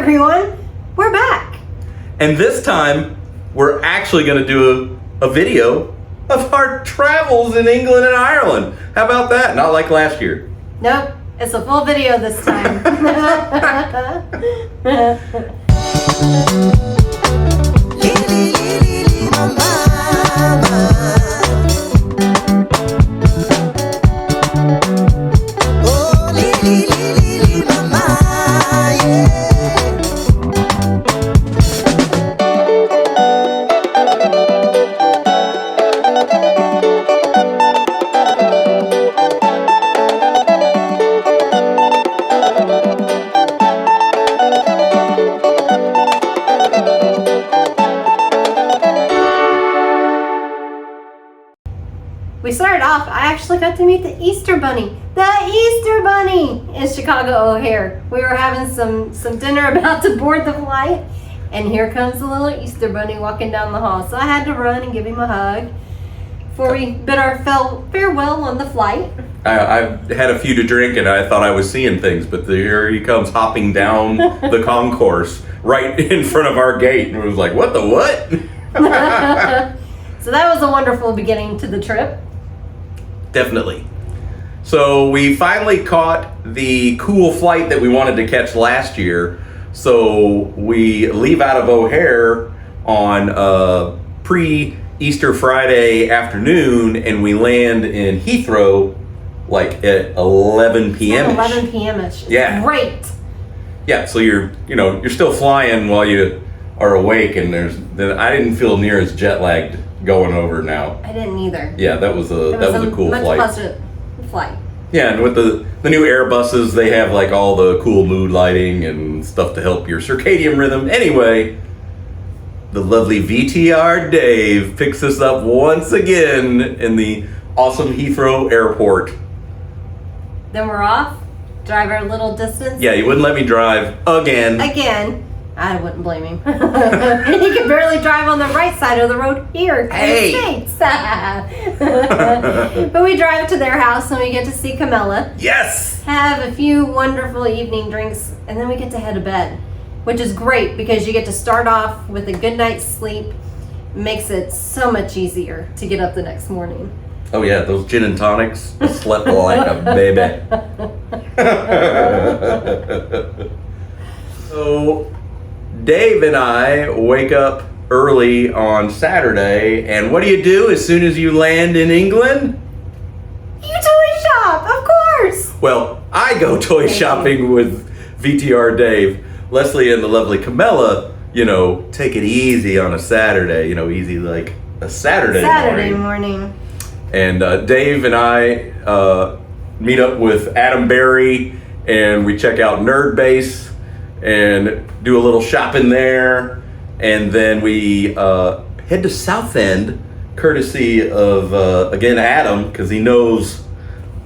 everyone, we're back. And this time, we're actually going to do a video of our travels in England and Ireland. How about that? Not like last year. Nope, it's a full video this time. We started off, I actually got to meet the Easter Bunny. The Easter Bunny in Chicago O'Hare. We were having some dinner about to board the flight, and here comes the little Easter Bunny walking down the hall. So I had to run and give him a hug before we bid our farewell on the flight. I had a few to drink and I thought I was seeing things, but here he comes hopping down the concourse right in front of our gate. And it was like, what the what? So that was a wonderful beginning to the trip. Definitely. So we finally caught the cool flight that we wanted to catch last year. So we leave out of O'Hare on pre-Easter Friday afternoon, and we land in Heathrow like at 11 p.m. 11 p.m.ish. Yeah. Great. Yeah, so you're still flying while you are awake, and I didn't feel near as jet lagged going over now. I didn't either. Yeah, that was a cool much flight. pleasant flight. Yeah, and with the new Airbuses, they have like all the cool mood lighting and stuff to help your circadian rhythm. Anyway, the lovely VTR Dave picks us up once again in the awesome Heathrow Airport. Then we're off, drive our little distance. Yeah, he wouldn't let me drive again. Again. I wouldn't blame him. He can barely drive on the right side of the road here in the States. But we drive to their house and we get to see Camilla. Yes! Have a few wonderful evening drinks, and then we get to head to bed, which is great because you get to start off with a good night's sleep. Makes it so much easier to get up the next morning. Oh yeah, those gin and tonics. I slept like a baby. So Dave and I wake up early on Saturday, and what do you do as soon as you land in England? You toy shop, of course! Well, I go toy shopping with VTR Dave. Leslie and the lovely Camilla, take it easy on a Saturday, easy like a Saturday morning. And Dave and I meet up with Adam Berry, and we check out Nerd Base and do a little shopping there, and then we head to Southend, courtesy of again Adam, because he knows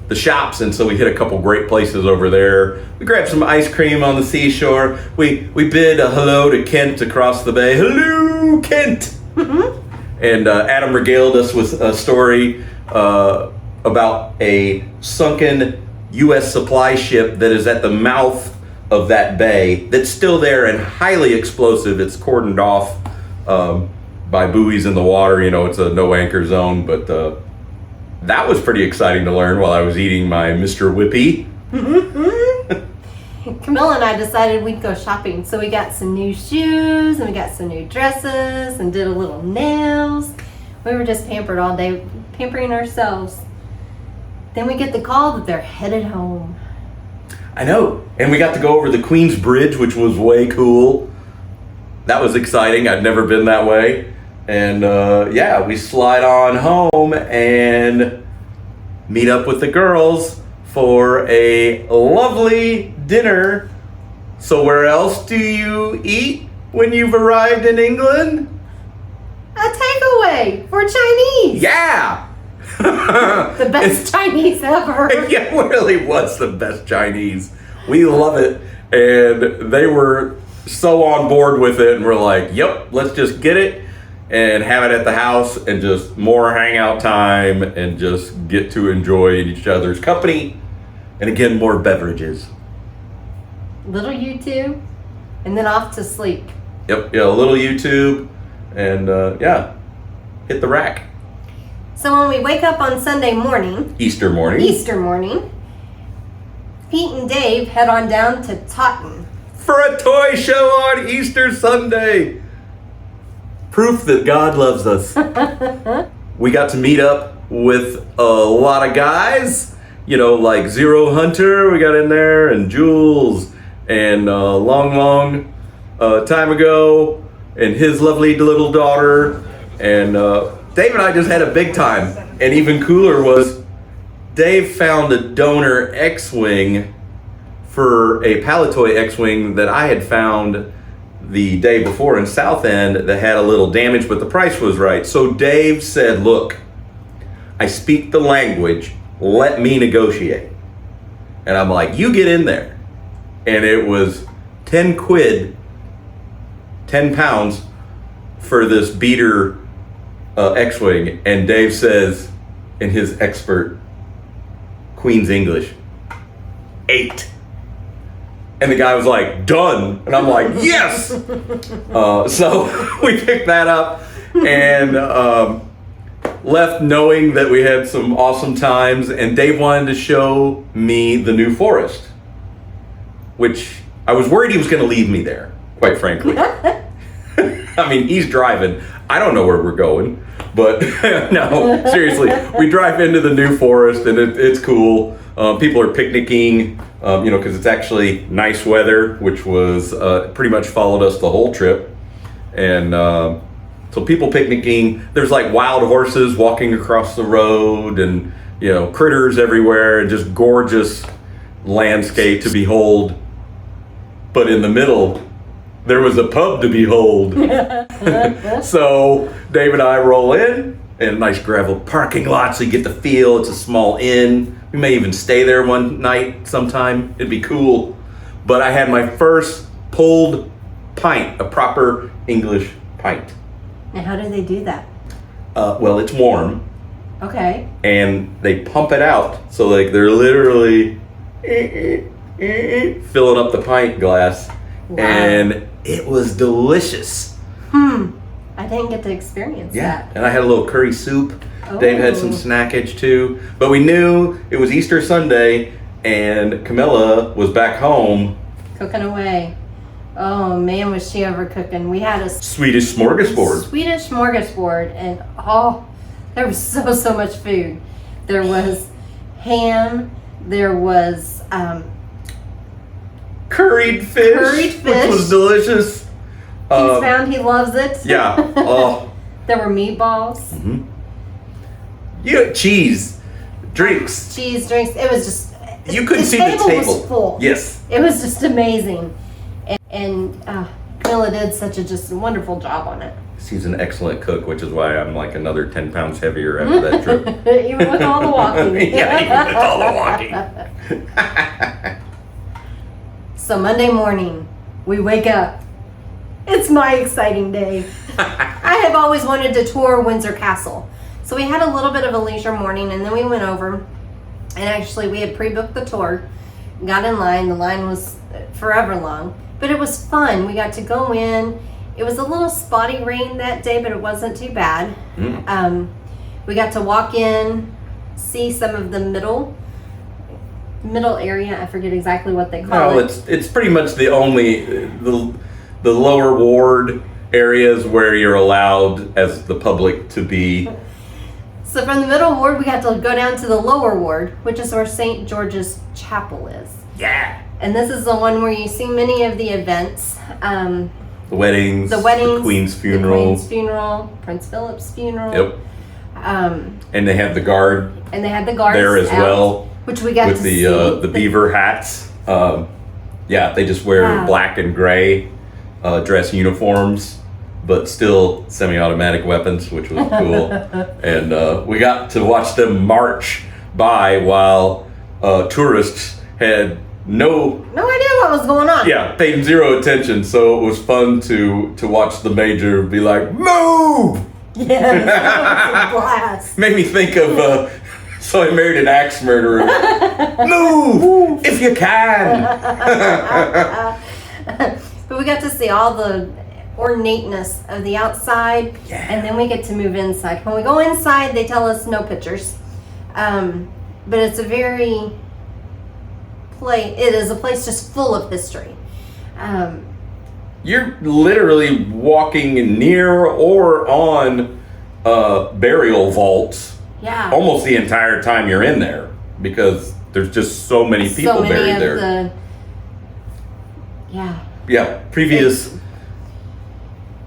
the shops, and so we hit a couple great places over there. We grabbed some ice cream on the seashore. We bid a hello to Kent across the bay. Hello, Kent. Mm-hmm. And Adam regaled us with a story about a sunken U.S. supply ship that is at the mouth of that bay that's still there and highly explosive. It's cordoned off by buoys in the water. It's a no anchor zone, but that was pretty exciting to learn while I was eating my Mr. Whippy. Camilla and I decided we'd go shopping, so we got some new shoes and we got some new dresses and did a little nails. We were just pampered all day, pampering ourselves. Then we get the call that they're headed home. I know. And we got to go over the Queen's Bridge, which was way cool. That was exciting. I'd never been that way. And we slide on home and meet up with the girls for a lovely dinner. So where else do you eat when you've arrived in England? A takeaway for Chinese. Yeah. The best Chinese ever. Yeah, it really was the best Chinese. We love it. And they were so on board with it, and we're like, yep, let's just get it and have it at the house and just more hangout time and just get to enjoy each other's company. And again, more beverages. Little you two. and then off to sleep. Yep, yeah, a little YouTube, and yeah, hit the rack. So when we wake up on Sunday morning, Easter morning, Pete and Dave head on down to Taunton for a toy show on Easter Sunday. Proof that God loves us. We got to meet up with a lot of guys, you know, like Zero Hunter, we got in there, and Jules, and long time ago, and his lovely little daughter, and Dave and I just had a big time. And even cooler was Dave found a donor X-Wing for a Palatoy X-Wing that I had found the day before in South End that had a little damage, but the price was right. So Dave said, look, I speak the language, let me negotiate. And I'm like, you get in there. And it was 10 quid, 10 pounds for this beater X-Wing. And Dave says, in his expert Queen's English, 8. And the guy was like, done. And I'm like, yes! So we picked that up and left knowing that we had some awesome times. And Dave wanted to show me the New Forest, which I was worried he was going to leave me there, quite frankly. I mean, he's driving. I don't know where we're going. But no, seriously, we drive into the New Forest and it's cool. People are picnicking, you know, because it's actually nice weather, which was pretty much followed us the whole trip. And so people picnicking, there's like wild horses walking across the road and, you know, critters everywhere and just gorgeous landscape to behold. But in the middle, there was a pub to behold. So Dave and I roll in a nice gravel parking lot, so you get the feel. It's a small inn. We may even stay there one night sometime. It'd be cool. But I had my first pulled pint, a proper English pint. And how do they do that? Well, it's warm. Okay. And they pump it out. So like they're literally filling up the pint glass. Wow. And it was delicious. I didn't get to experience that. that. And I had a little curry soup. Oh. Dave had some snackage too. But we knew it was Easter Sunday and Camilla was back home. Cooking away. Oh man, was she ever cooking. We had a Swedish smorgasbord. Swedish smorgasbord, and oh, there was so much food. There was ham, there was curried fish, which was delicious. He's found he loves it. Yeah. Oh. There were meatballs. Mm-hmm. Yeah, cheese, drinks. Cheese, drinks. It was just. You couldn't see the table. Was full. Yes. It was just amazing, and Camilla did such a just wonderful job on it. She's an excellent cook, which is why I'm like another 10 pounds heavier after that trip. Even with all the walking. Yeah, even with all the walking. So Monday morning, we wake up. It's my exciting day. I have always wanted to tour Windsor Castle. So we had a little bit of a leisure morning, and then we went over, and actually we had pre-booked the tour, got in line. The line was forever long, but it was fun. We got to go in. It was a little spotty rain that day, but it wasn't too bad. We got to walk in, see some of the middle area. I forget exactly what they call it. It's pretty much the only the lower ward areas where you're allowed as the public to be. So from the middle ward, we got to go down to the lower ward, which is where St. George's Chapel is. Yeah. And this is the one where you see many of the events. The weddings, the Queen's funeral, Prince Philip's funeral. Yep. And they have the guard. And they had the guards there as out, well, which we got with to see. The beaver hats. Yeah, they just wear black and gray dress uniforms, but still semi-automatic weapons, which was cool. And we got to watch them march by while tourists had no idea what was going on. Yeah, paid zero attention. So it was fun to watch the major be like, "Move!" Yeah, that was a blast. Made me think of So I Married an Axe Murderer. Move if you can. But we got to see all the ornateness of the outside, Yeah. and then we get to move inside. When we go inside, they tell us no pictures, but it's a very it is a place just full of history. You're literally walking near or on burial vaults Yeah. almost the entire time you're in there, because there's just so many people so many buried of there. Yeah, previous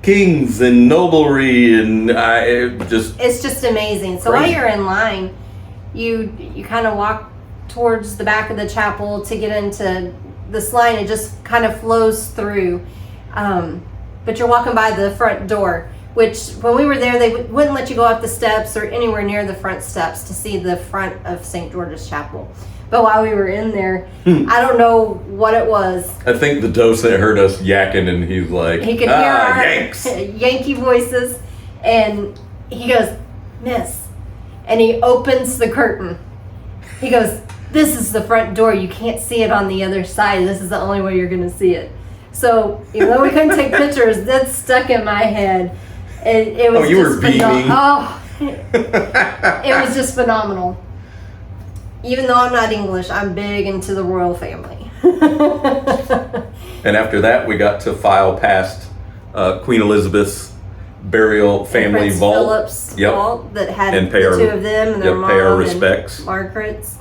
kings and noblery, and it's just amazing. So crazy. while you're in line, you kind of walk towards the back of the chapel to get into this line. It just kind of flows through, but you're walking by the front door, which when we were there, they wouldn't let you go up the steps or anywhere near the front steps to see the front of St. George's Chapel. But while we were in there, I don't know what it was. I think the docent heard us yakking, and he's like, He could hear our Yanks. Yankee voices, and he goes, "Miss," and he opens the curtain. He goes, "This is the front door. You can't see it on the other side. This is the only way you're going to see it." So even though we couldn't take pictures, that stuck in my head. It was you were just beaming. it was just phenomenal. Even though I'm not English, I'm big into the royal family. And after that, we got to file past Queen Elizabeth's burial family Prince vault. Philip's Yep. vault that had And the pay our- two of them and their yep, mom pay our and respects. Margaret's.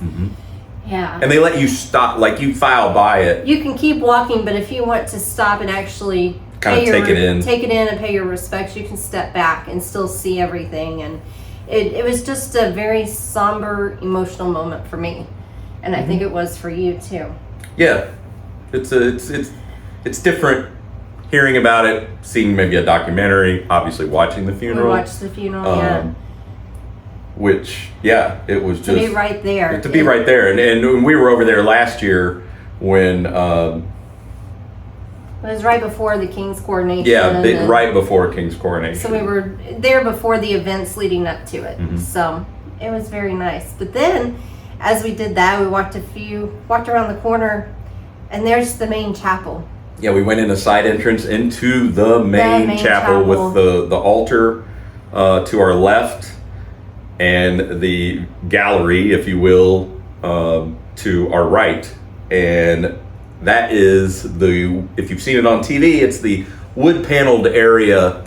Yeah. And they let you stop, like you file by it. You can keep walking, but if you want to stop and actually Kinda take it in. take it in and pay your respects, you can step back and still see everything. And it was just a very somber, emotional moment for me, and I think it was for you too. Yeah, it's different hearing about it, seeing maybe a documentary, obviously watching the We funeral. watched the funeral, yeah. Which, yeah, it was To just be right there. To be right there, and we were over there last year when. It was right before the King's coronation. Yeah, right before King's coronation. So we were there before the events leading up to it. So it was very nice. But then, as we did that, we walked around the corner, and there's the main chapel. Yeah, we went in a side entrance into the main chapel with the altar to our left, and the gallery, if you will, to our right. And that is if you've seen it on TV, it's the wood paneled area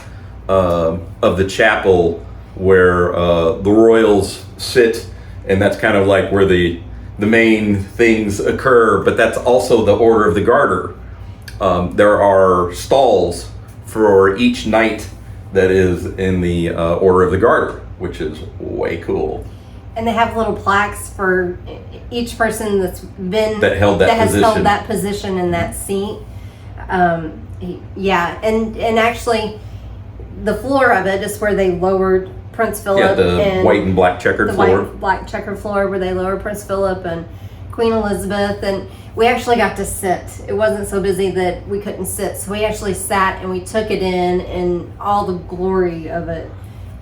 of the chapel where the royals sit, and that's kind of like where the main things occur, but that's also the Order of the Garter. There are stalls for each knight that is in the Order of the Garter, which is way cool. And they have little plaques for each person that has held that position in that seat. Yeah, and actually, the floor of it is where they lowered Prince Philip. Yeah, the and white and black checkered floor. White black checkered floor where they lowered Prince Philip and Queen Elizabeth, and we actually got to sit. It wasn't so busy that we couldn't sit, so we actually sat and we took it in, and all the glory of it.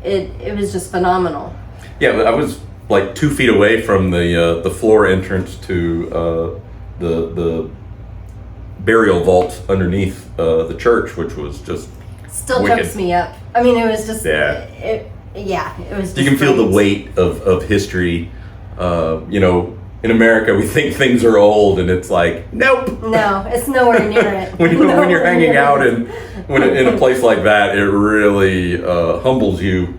It was just phenomenal. Yeah, I was like 2 feet away from the floor entrance to the burial vault underneath the church, which was just still wicked. chokes me up. I mean, it was just Yeah. It was. Just You can feel the great. weight of history. In America, we think things are old, and it's like, nope. No, it's nowhere near it. when you're Nowhere hanging near out it. in a place like that, it really humbles you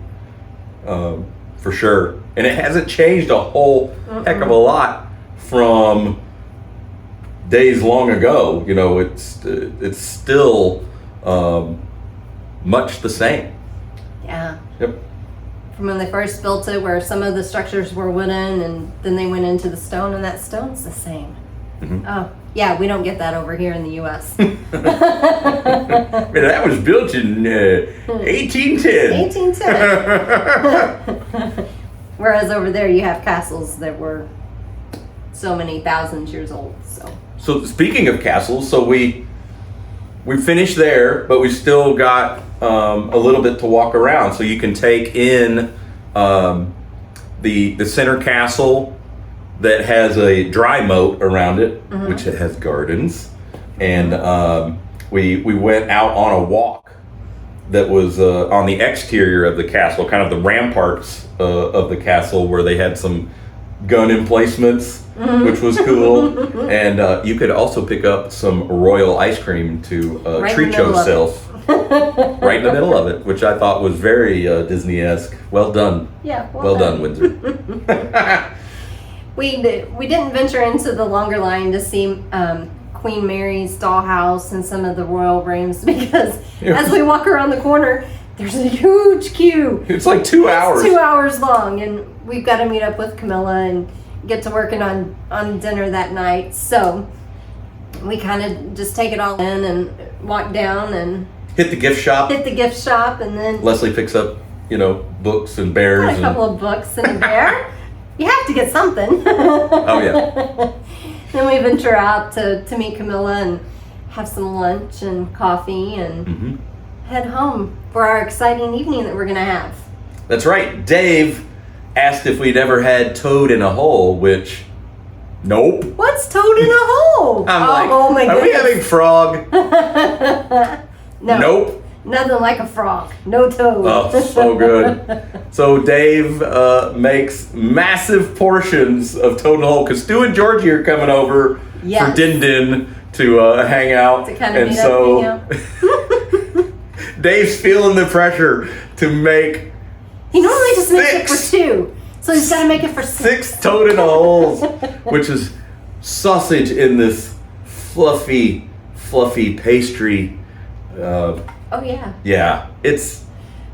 for sure. And it hasn't changed a whole heck of a lot from days long ago. It's still much the same. Yeah. Yep. From when they first built it, where some of the structures were wooden, and then they went into the stone, and that stone's the same. Oh, yeah, we don't get that over here in the U.S. Man, that was built in 1810. 1810. Whereas over there, you have castles that were so many thousands years old. So speaking of castles, so we finished there, but we still got a little bit to walk around. So you can take in the center castle that has a dry moat around it, which it has gardens, and we went out on a walk that was on the exterior of the castle, kind of the ramparts of the castle, where they had some gun emplacements, which was cool. And you could also pick up some royal ice cream to treat yourself right in the middle of it, which I thought was very Disney-esque. Well done. Yeah. Well done, Windsor. We didn't venture into the longer line to see Queen Mary's dollhouse and some of the royal rooms because as we walk around the corner, there's a huge queue. It's like 2 hours. 2 hours long, and we've got to meet up with Camilla and get to working on dinner that night. So we kind of just take it all in and walk down and hit the gift shop. And then Leslie picks up, books and bears. got a couple of books and a bear. You have to get something. Oh yeah. Then we venture out to meet Camilla and have some lunch and coffee and head home for our exciting evening that we're going to have. That's right. Dave asked if we'd ever had toad in a hole, which, nope. What's toad in a hole? I'm my are goodness. we having frog? No. Nope. Nothing like a frog. No toad. Oh, so good. So Dave makes massive portions of toad in a hole because Stu and Georgie are coming over for Din Din to hang out. To kind of hang out. Dave's feeling the pressure to make. He normally just makes it for 2. So he's got to make it for 6. 6 toad in a holes, which is sausage in this fluffy pastry. Oh yeah. Yeah, it's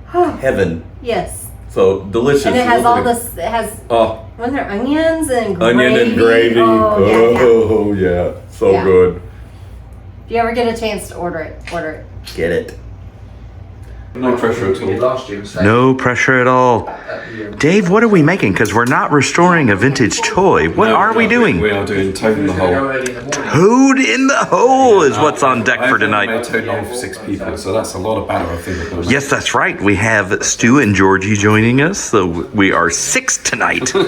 heaven. Yes. So delicious. And it has all this. It has. When there onions and gravy. Onion and gravy. Oh yeah. So good. If you ever get a chance to order it, order it. Get it. No pressure at all. Last year, No pressure at all. Dave, what are we making? Because we're not restoring a vintage toy. What are we doing? We are doing Toad in the Hole. Toad in the hole is what's on deck for I tonight. made Toad in the Hole for 6 people, so that's a lot of batter, I think. Yes, that's right. We have Stu and Georgie joining us, so we are 6 tonight. So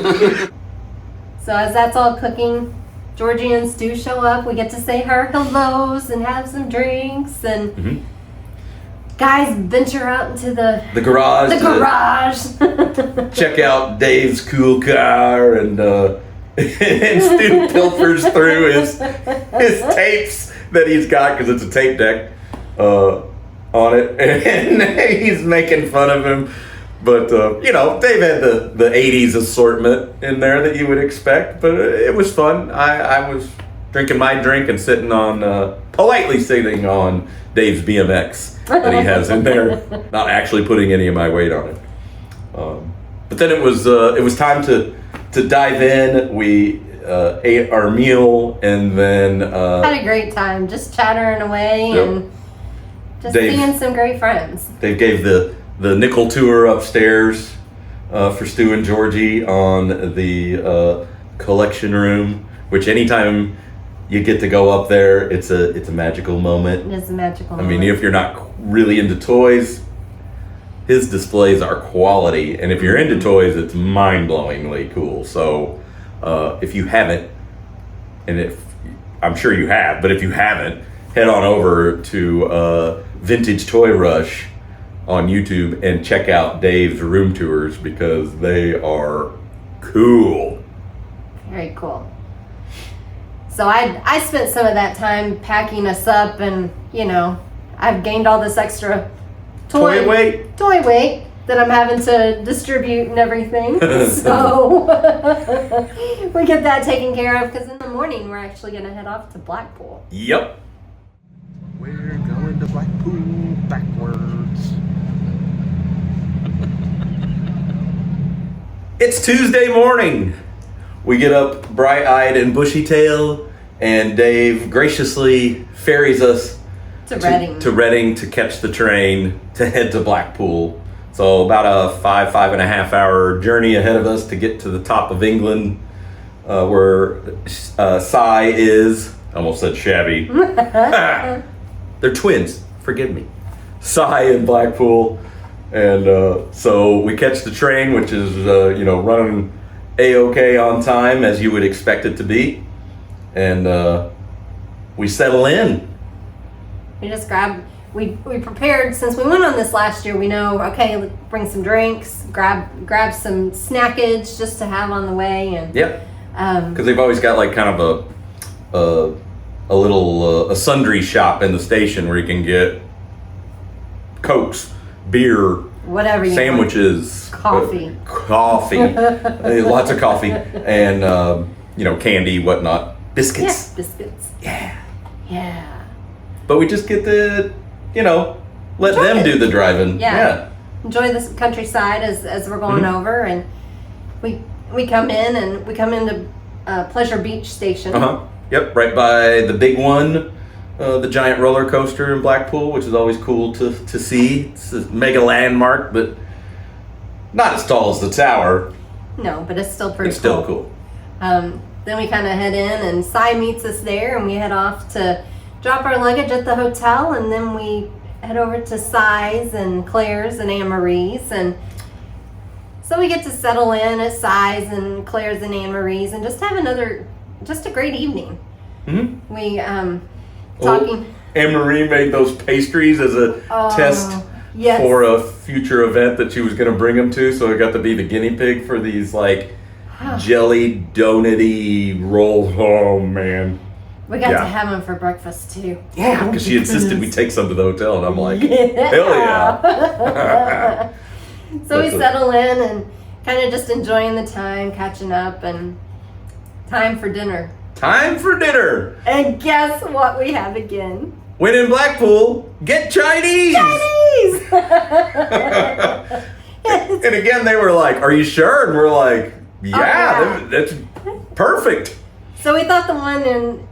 as that's all cooking, Georgie and Stu show up. We get to say our hellos and have some drinks and. Guys venture out into the garage. Check out Dave's cool car, and Stu pilfers through his tapes that he's got because it's a tape deck on it, and he's making fun of him. But Dave had the '80s assortment in there that you would expect, but it was fun. I was drinking my drink and politely sitting on Dave's BMX that he has in there, not actually putting any of my weight on it. But then it was time to dive in. We ate our meal and then had a great time, just chattering away and just seeing some great friends. Dave gave the nickel tour upstairs for Stu and Georgie on the collection room, which anytime you get to go up there, it's a magical moment. It is a magical moment. I mean, if you're not really into toys, his displays are quality, and if you're into toys, it's mind-blowingly cool. So if you haven't, and I'm sure you have, but if you haven't, head on over to Vintage Toy Rush on YouTube and check out Dave's room tours because they are cool. Very cool. So I spent some of that time packing us up, and I've gained all this extra toy weight that I'm having to distribute and everything. So we get that taken care of because in the morning we're actually going to head off to Blackpool. Yep. We're going to Blackpool backwards. It's Tuesday morning. We get up bright-eyed and bushy-tailed, and Dave graciously ferries us to Reading to catch the train to head to Blackpool. So about a 5.5 hour journey ahead of us to get to the top of England, where Cy is. I almost said shabby. They're twins. Forgive me. Cy and Blackpool, and so we catch the train, which is running A-OK on time as you would expect it to be, and we settle in. We just grabbed. We prepared, since we went on this last year. We know, okay, bring some drinks, grab some snackage just to have on the way, and Yep. Because they've always got like kind of a little a sundry shop in the station where you can get Cokes, beer, whatever you want. sandwiches, Coffee. lots of coffee, and candy, whatnot, biscuits. Yeah, biscuits. Yeah. Yeah. But we just get to, let Enjoy them it. do the driving. Yeah. Enjoy this countryside as we're going over, and we come into Pleasure Beach Station. Yep, right by the big one, the giant roller coaster in Blackpool, which is always cool to see. It's a mega landmark, but not as tall as the tower. No, but it's still pretty It's still cool. Then we kind of head in, and Cy meets us there, and we head off to drop our luggage at the hotel, and then we head over to Cy's and Claire's and Anne Marie's, and so we get to settle in at Cy's and Claire's and Anne Marie's and just have a great evening. Mm-hmm. We talking. Anne Marie made those pastries as a test yes. for a future event that she was going to bring them to, so I got to be the guinea pig for these like jelly donut-y rolls. Oh man. We got to have them for breakfast too. Yeah, because she insisted we take some to the hotel, and I'm like, hell yeah. So we settle in and kind of just enjoying the time, catching up, and time for dinner. Time for dinner. And guess what we have again? When in Blackpool, get Chinese. Chinese! And again, they were like, are you sure? And we're like, yeah. That's perfect. So we thought the one in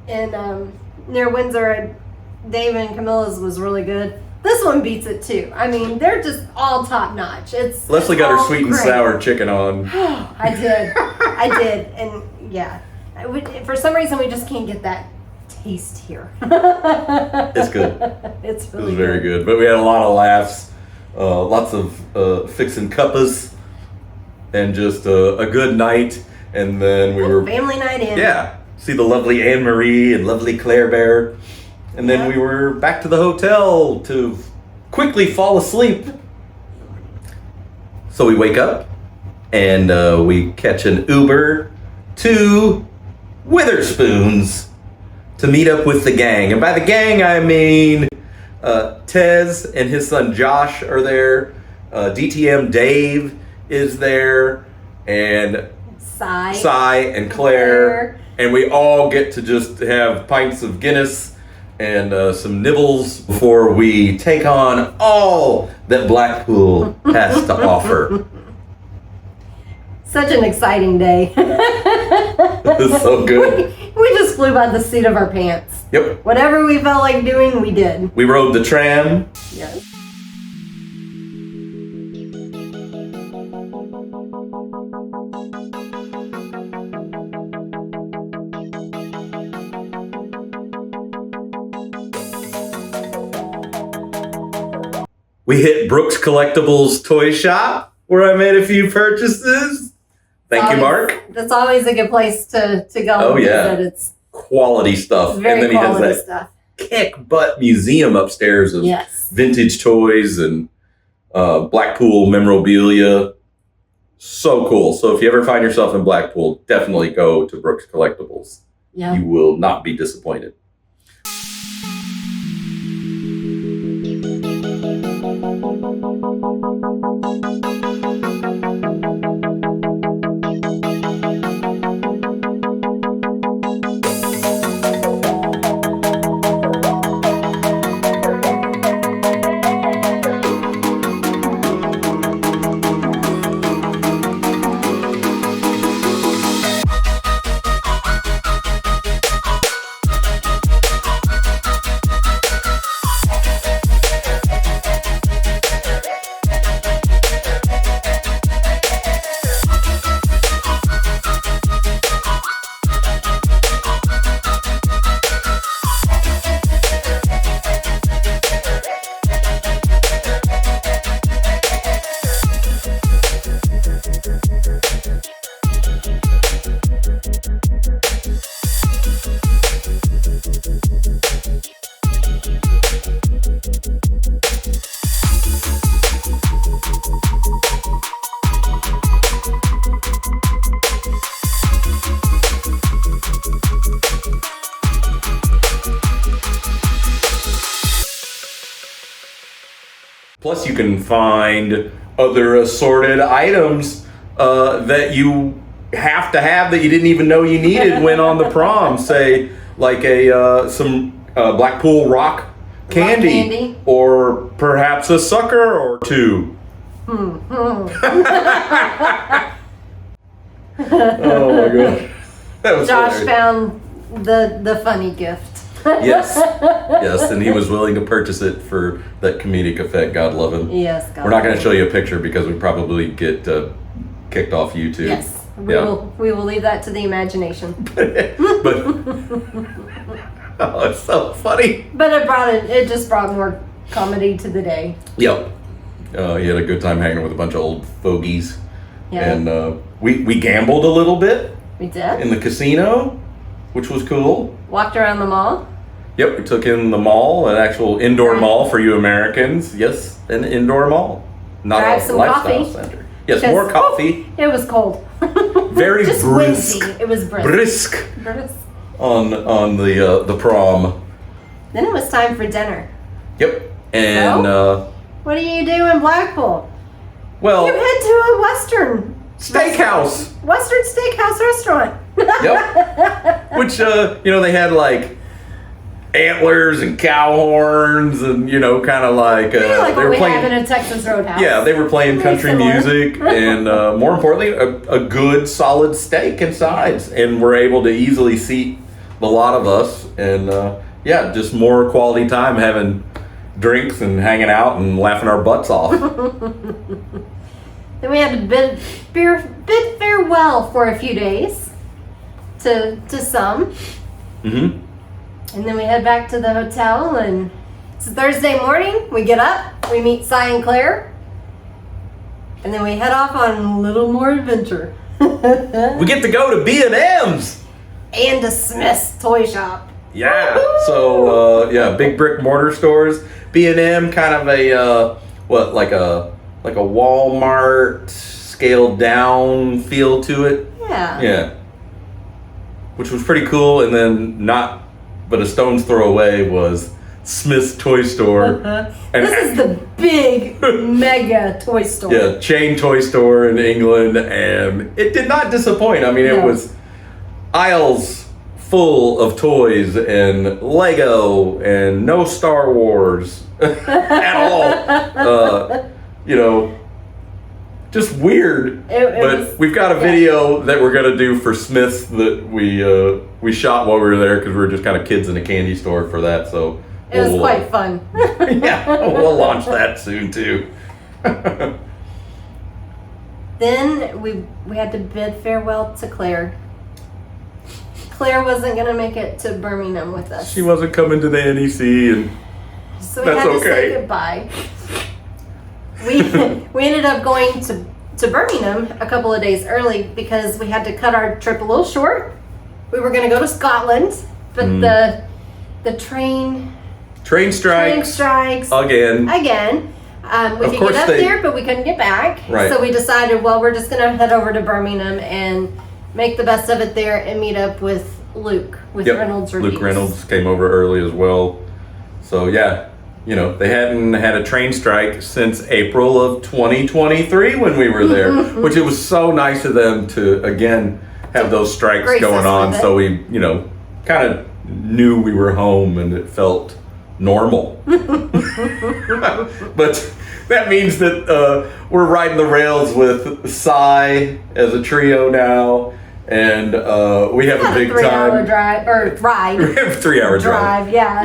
near Windsor at Dave and Camilla's was really good. This one beats it too. I mean, they're just all top notch. Leslie got her all sweet and great. sour chicken on. I did, and yeah, for some reason we just can't get that taste here. It's good. It's It really was very good. But we had a lot of laughs, lots of fixing cuppas, and just a good night. And then we were family night in. Yeah, see the lovely Anne Marie and lovely Claire Bear. And then we were back to the hotel to quickly fall asleep. So we wake up and we catch an Uber to Witherspoons to meet up with the gang. And by the gang, I mean Tez and his son Josh are there. DTM Dave is there. And Cy and Claire. And we all get to just have pints of Guinness and some nibbles before we take on all that Blackpool has to offer. Such an exciting day. It was so good. We just flew by the seat of our pants. Yep. Whatever we felt like doing, we did. We rode the tram. Yes. We hit Brooks Collectibles toy shop where I made a few purchases. Thank you, Mark. That's always a good place to go. Oh, yeah. Visit. It's Quality stuff. very And then he has quality that stuff. kick butt museum upstairs of Yes. vintage toys and Blackpool memorabilia. So cool. So if you ever find yourself in Blackpool, definitely go to Brooks Collectibles. Yeah. You will not be disappointed. Plus, you can find other assorted items that you have to have that you didn't even know you needed when on the prom. Say, like some Blackpool Rock candy, or perhaps a sucker or two. Oh my god, that was Josh hilarious. found the funny gift. Yes, yes, and he was willing to purchase it for that comedic effect. God love him. Yes, God We're not going love to show you a picture because we probably get kicked off YouTube. Yes, we will leave that to the imagination. But oh, it's so funny. But it just brought more comedy to the day. Yep. He had a good time hanging with a bunch of old fogies. Yeah. And we gambled a little bit We did. in the casino, which was cool. Walked around the mall. Yep, we took in the mall, an actual indoor Right. mall for you Americans. Yes, an indoor mall. Not Grabbed a some lifestyle coffee. center. Yes, Because- more coffee. It was cold. Very just brisk. windy. It was brisk. Brisk on the prom. Then it was time for dinner. Yep. And What do you do in Blackpool? well, You head to a Western steakhouse. Western steakhouse restaurant. Yep. Which they had like antlers and cow horns and kind of like like they what were we playing. have in a Texas Roadhouse. Yeah, they were playing Very country similar. music and more importantly, a good solid steak and sides, and we're able to easily seat the lot of us, and just more quality time having drinks and hanging out and laughing our butts off. Then we had to bid farewell for a few days to some, Mm-hmm. and then we head back to the hotel. And it's Thursday morning. We get up, we meet Cy and Claire, and then we head off on a little more adventure. We get to go to B&M's. And to Smith's toy shop. Yeah. So big brick mortar stores. B&M, kind of a like a Walmart scaled down feel to it. Yeah. Yeah. Which was pretty cool, and then but a stone's throw away was Smith's toy store. This is the big mega toy store. Yeah, chain toy store in England, and it did not disappoint. I mean, it No. was aisles full of toys and Lego and no Star Wars at all. Just weird. It But was- we've got a video that we're gonna do for Smith's that we shot while we were there because we were just kind of kids in a candy store for that. So It was we'll, quite fun. yeah, we'll launch that soon too. Then we had to bid farewell to Claire. Claire wasn't gonna make it to Birmingham with us, She wasn't coming to the NEC, and so we that's had to say okay. goodbye. We ended up going to Birmingham a couple of days early because we had to cut our trip a little short. We were gonna go to Scotland, but the train train strikes again. again. We Of could course get up they- there, but we couldn't get back. Right. So we decided, well, we're just gonna head over to Birmingham and make the best of it there and meet up with Luke with Yep. Reynolds Reviews. Luke Reynolds came over early as well. So yeah, they hadn't had a train strike since April of 2023 when we were there, which it was so nice of them to again have those strikes Grace going us on. with it. So we, kind of knew we were home and it felt normal. But that means that we're riding the rails with Cy as a trio now, and we have a About a big 3-hour time. drive or ride. We have a 3-hour drive. Yeah.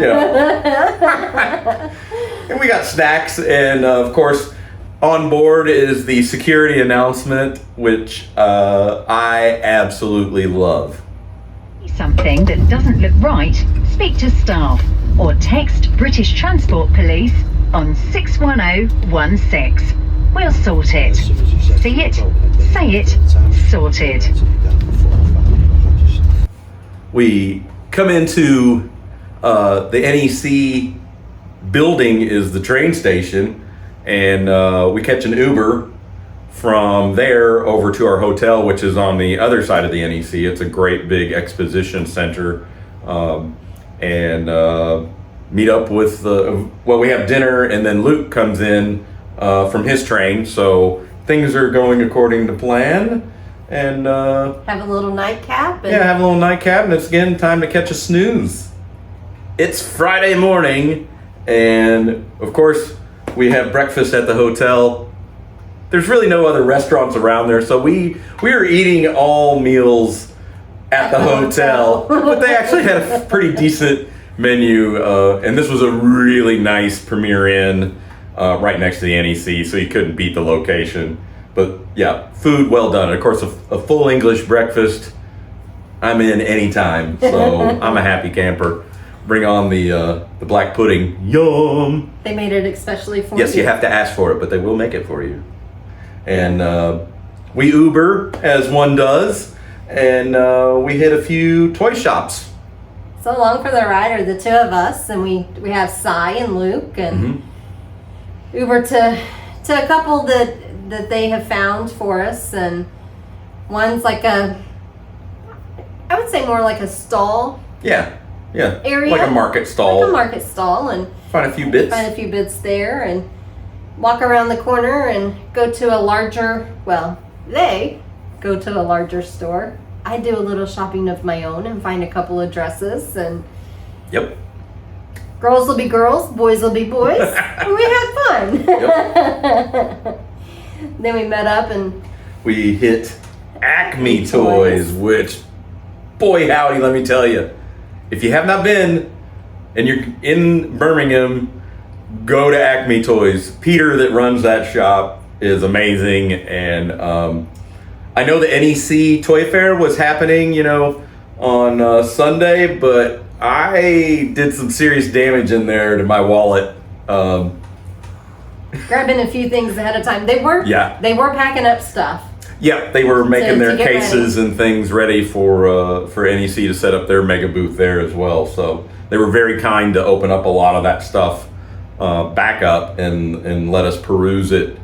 And we got snacks, and of course, on board is the security announcement, which I absolutely love. Something that doesn't look right, speak to staff or text British Transport Police on 61016. We'll sort it. See it, say it, sorted. We come into the NEC building is the train station, and we catch an Uber from there over to our hotel, which is on the other side of the NEC. It's a great big exposition center, and meet up with we have dinner, and then Luke comes in from his train, so things are going according to plan. And have a little nightcap. And have a little nightcap, and it's again time to catch a snooze. It's Friday morning, and of course we have breakfast at the hotel. There's really no other restaurants around there, so we are eating all meals at the hotel. But they actually had a pretty decent menu, and this was a really nice Premier Inn right next to the NEC, so you couldn't beat the location. But yeah, food well done. Of course, a full English breakfast. I'm in anytime, so I'm a happy camper. Bring on the black pudding. Yum! They made it especially for you. Yes, you have to ask for it, but they will make it for you. And we Uber, as one does, and we hit a few toy shops. So along for the ride are the two of us, and we have Cy and Luke, and Uber to a couple that they have found for us, and one's like I would say more like a stall. Yeah. Area. Like a market stall. Like a market stall, and find a few bits. there, and walk around the corner and go to a larger, they go to a larger store. I do a little shopping of my own and find a couple of dresses, and Yep. girls will be girls, boys will be boys, and we had fun. Yep. Then we met up and We hit Acme Toys, which, boy howdy, let me tell you. If you have not been and you're in Birmingham, go to Acme Toys. Peter that runs that shop is amazing, and I know the NEC Toy Fair was happening, on Sunday, but I did some serious damage in there to my wallet. grabbing a few things ahead of time. They were packing up stuff. Yeah, they were making To their get cases and things ready for NEC to set up their mega booth there as well. So they were very kind to open up a lot of that stuff back up and let us peruse it,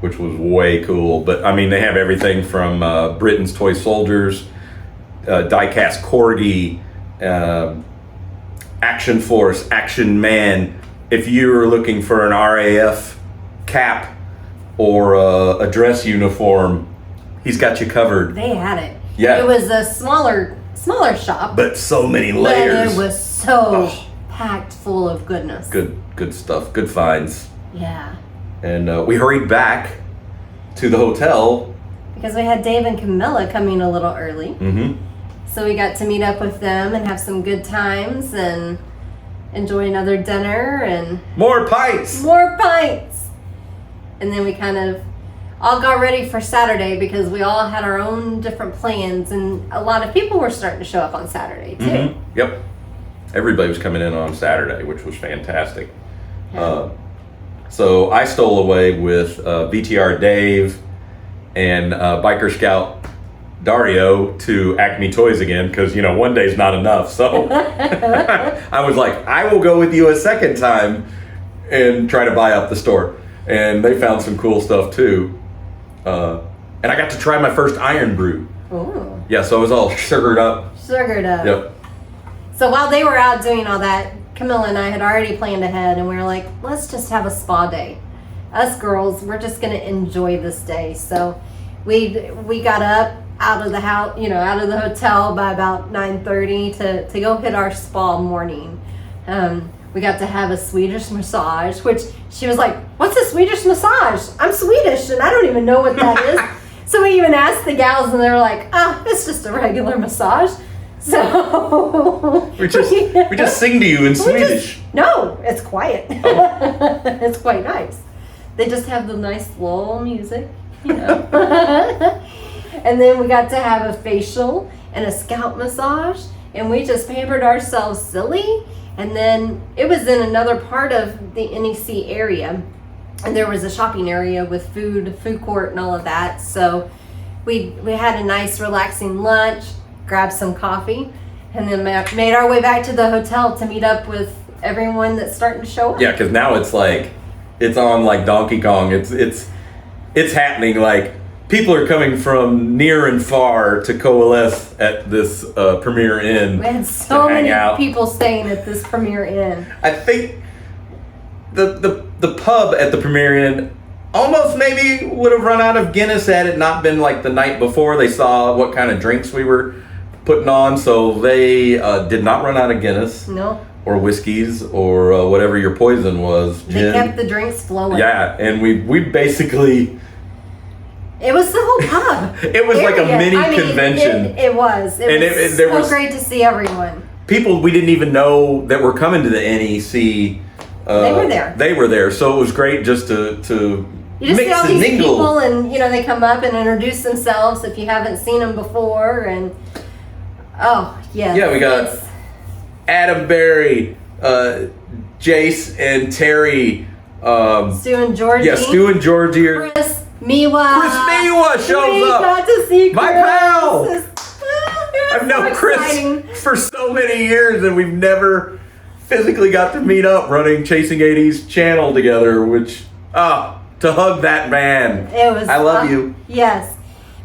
which was way cool. But I mean, they have everything from Britain's Toy Soldiers, die-cast Corgi, Action Force, Action Man. If you're looking for an RAF cap or a dress uniform, he's got you covered. They had it. Yeah. It was a smaller shop. But so many But layers. it was so packed full of goodness. Good stuff. Good finds. Yeah. And we hurried back to the hotel. Because we had Dave and Camilla coming a little early. Mm-hmm. So we got to meet up with them and have some good times and enjoy another dinner and More pints. more pints. And then we kind of all got ready for Saturday because we all had our own different plans, and a lot of people were starting to show up on Saturday too. Mm-hmm. Yep. Everybody was coming in on Saturday, which was fantastic. Yeah. So I stole away with VTR Dave and Biker Scout Dario to Acme Toys again because, one day's not enough. So I was like, I will go with you a second time and try to buy up the store. And they found some cool stuff too. And I got to try my first Iron Brew. Ooh. Yeah, so I was all sugared up. Sugared up. Yep. So while they were out doing all that, Camilla and I had already planned ahead, and we were like, let's just have a spa day. Us girls, we're just going to enjoy this day. So we got up out of the house, out of the hotel by about 9:30 to go hit our spa morning. We got to have a Swedish massage, which she was like, what's a Swedish massage? I'm Swedish and I don't even know what that is. So we even asked the gals and they were like, it's just a regular massage. So we just sing to you in Swedish. No, it's quiet. Oh. It's quite nice. They just have the nice lull music, And then we got to have a facial and a scalp massage, and we just pampered ourselves silly. And then it was in another part of the NEC area, and there was a shopping area with food court and all of that. So we had a nice relaxing lunch, grabbed some coffee, and then made our way back to the hotel to meet up with everyone that's starting to show up. Yeah, because now it's on like Donkey Kong. It's happening like people are coming from near and far to coalesce at this Premier Inn. We had so to hang many out. people staying at this Premier Inn. I think the pub at the Premier Inn almost maybe would have run out of Guinness had it not been like the night before. They saw what kind of drinks we were putting on, so they did not run out of Guinness. No. Or whiskeys or whatever your poison was. They Gin. kept the drinks flowing. Yeah, and we basically. It was the whole pub. It was like a mini convention. It was. It was there so was great to see everyone. people we didn't even know that were coming to the NEC. They were there. They were there, so it was great just to You just mix see all and these mingle. people, and they come up and introduce themselves if you haven't seen them before, and Yeah, we got Adam Berry, Jace and Terry. Stu and Georgie. Yeah, Stu and Georgie. Are, Chris Miwa. Chris Miwa shows we up. got to see Chris. My pal. It I've was known so Chris exciting. for so many years, and we've never physically got to meet up running Chasing 80s channel together, which, to hug that man. It was. I love you. Yes.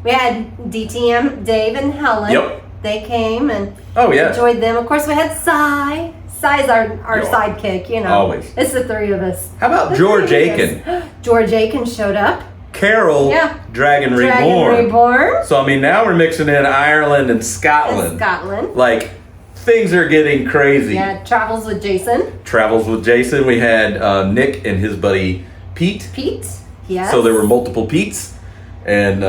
We had DTM, Dave and Helen. Yep. They came and Oh, yeah. enjoyed them. Of course, we had Cy. Cy's our Yeah. sidekick, Always. It's the three of us. How about The George three of Aiken? us. George Aiken showed up. Carol, Yeah. Dragon Dragon Reborn. Reborn. So, I mean, now we're mixing in Ireland and Scotland. In Scotland. Like, things are getting crazy. Yeah, travels with Jason. Travels with Jason. We had Nick and his buddy Pete. Pete. Yes. So there were multiple Petes. And,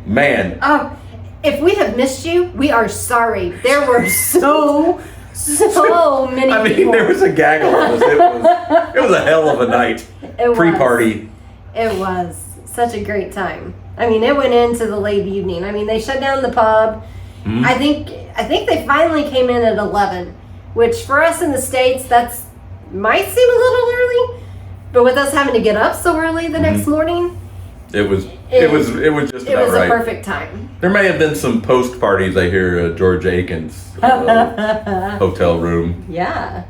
man. Oh, if we have missed you, we are sorry. There were so many I mean, people. there was a gaggle of us. It was a hell of a night. It was. Pre-party. It was such a great time. I mean, it went into the late evening. I mean, they shut down the pub. Mm-hmm. I think they finally came in at 11, which for us in the States, that's might seem a little early, but with us having to get up so early the next morning, It was just it about was right. a perfect time. There may have been some post parties. I hear George Aiken's hotel room. Yeah.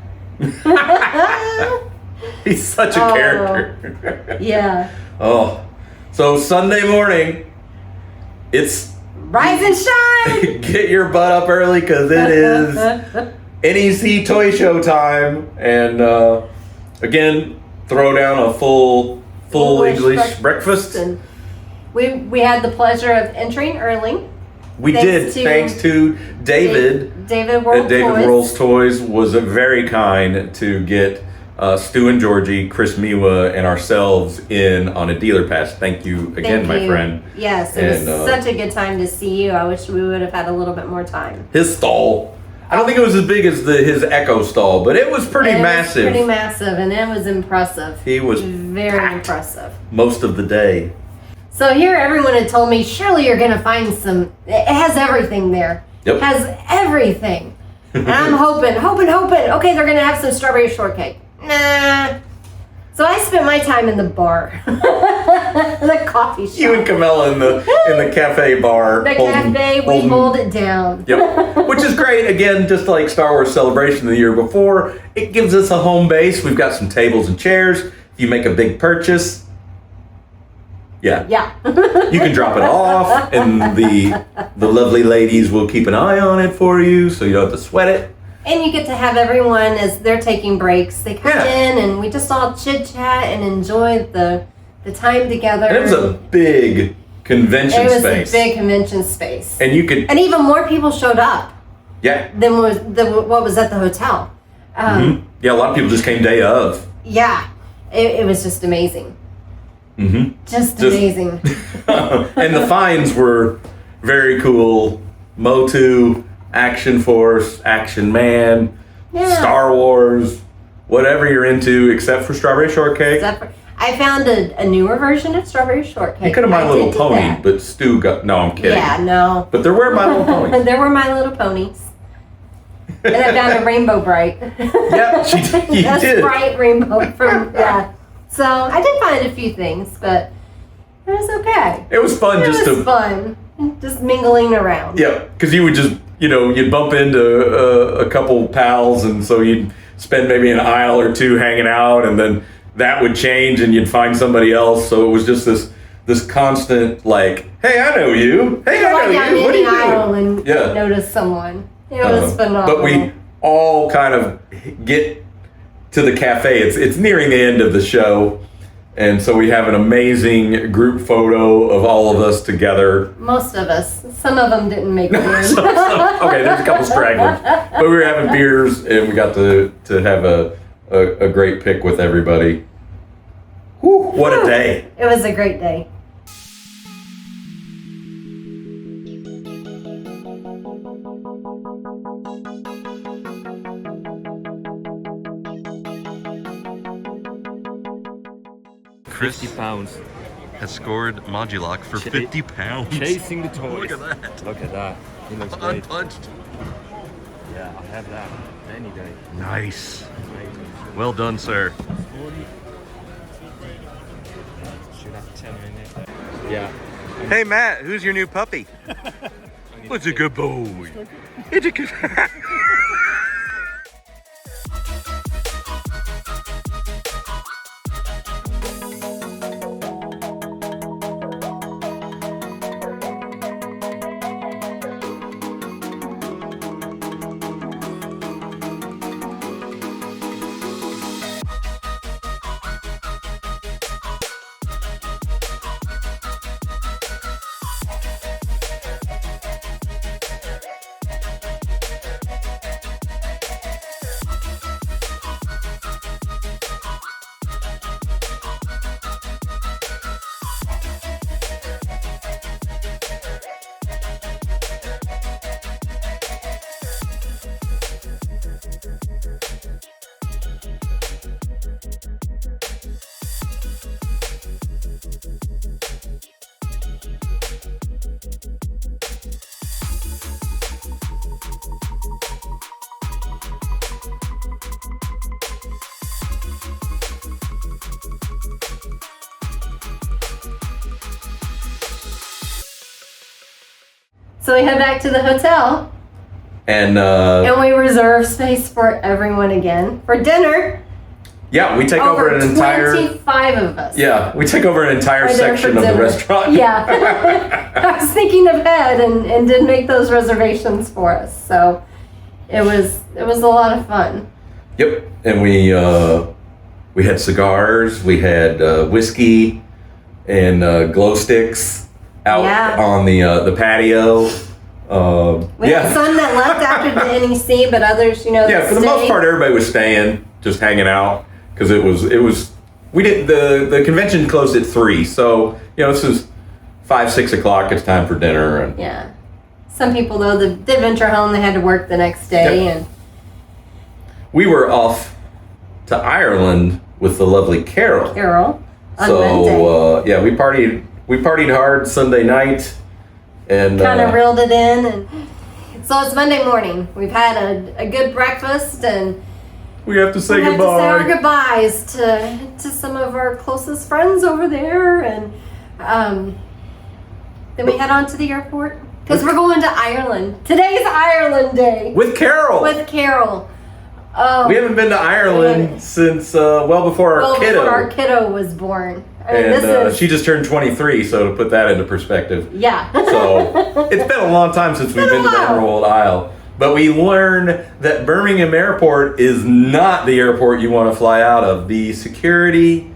He's such a Oh. character. Yeah. Oh, so Sunday morning, it's Rise and shine. get your butt up early because it is NEC Toy Show time, and again, throw down a full English breakfast. And we had the pleasure of entering early. We Thanks did, to thanks to David. David World At David Toys. World's Toys was very kind to get Stu and Georgie, Chris Miwa, and ourselves in on a dealer pass. Thank you again, Thank my you. friend. Yes, it was And, such a good time to see you. I wish we would have had a little bit more time. His stall. I don't think it was as big as his Echo stall, but it was pretty It was massive. pretty massive, and it was impressive. He was very packed impressive. most of the day. So here, everyone had told me, surely you're going to find some. It has everything there. Yep. It has everything. And I'm hoping. Okay, they're going to have some strawberry shortcake. Nah. So I spent my time in the bar, the coffee shop. You and Camilla in the cafe bar. The cafe, we hold it down. Yep, which is great. Again, just like Star Wars Celebration the year before, it gives us a home base. We've got some tables and chairs. If you make a big purchase, yeah, you can drop it off, and the lovely ladies will keep an eye on it for you, so you don't have to sweat it. And you get to have everyone as they're taking breaks. They come in and we just all chit chat and enjoy the time together. And it was a big convention space. It was a big convention space. And you could, And even more people showed up yeah, than what was at the hotel. yeah. A lot of people just came day of. Yeah, it was just amazing. Just Just- amazing. And the finds were very cool. Motu, Action Force, Action Man, Yeah. Star Wars, whatever you're into, except for Strawberry Shortcake. I found a newer version of Strawberry Shortcake. You could have My I Little did do Pony, that. but Stu got. No, I'm kidding. Yeah, no. But there were My Little Ponies. There were My Little Ponies. And I found a Rainbow Bright. Yep, you That's did. bright rainbow from yeah. So I did find a few things, but it was okay. It was fun It just was to. fun, just mingling around. Yeah, because you would just, you'd bump into a couple pals, and so you'd spend maybe an aisle or two hanging out, and then that would change, and you'd find somebody else. So it was just this constant like, hey, I know you. Hey, I know Like down you. What are any you aisle doing? and Yeah. notice someone. It was phenomenal. But we all kind of get to the cafe. It's nearing the end of the show. And so we have an amazing group photo of all of us together. Most of us. Some of them didn't make it in. Okay, there's a couple stragglers. But we were having beers and we got to have a great pic with everybody. Whew, what a day. It was a great day. Chris £50. has scored Moduloc for Ch- £50. Chasing the toys. Look at that. Look at that. He looks great. Unpunched. Yeah, I have that any day. Nice. Well done, sir. Should have 10 in there. Yeah. Hey, Matt, who's your new puppy? What's a good boy? It's a good. So we head back to the hotel And and we reserve space for everyone again for dinner. yeah, we take over an entire 25 of us. Yeah, we take over an entire are there for section of the dinner. restaurant. Yeah. I was thinking ahead and did make those reservations for us. So it was a lot of fun. Yep, and we had cigars, we had whiskey, and glow sticks out Yeah. on the patio. We had some that left after the NEC, but others, Yeah, that for the most stayed. part, everybody was staying, just hanging out, because it was. We did the convention closed at 3, so this is 5, 6 o'clock. It's time for dinner, and Yeah. Some people though, the adventure home, they had to work the next day, Yep. and we were off to Ireland with the lovely Carol. Carol on Monday So yeah, we partied hard Sunday night, and kind of reeled it in, and so it's Monday morning. We've had a good breakfast, and we have to say we have to goodbye. say our goodbyes to some of our closest friends over there, and then we head on to the airport because we're going to Ireland. Today's Ireland Day With Carol. with Carol. Oh, We haven't been to Ireland Yeah. since well before our kiddo. before our kiddo was born. I mean, And this is she just turned 23, so to put that into perspective. yeah. So it's been a long time since we've been to the while. Emerald Isle. But we learned that Birmingham Airport is not the airport you want to fly out of. The security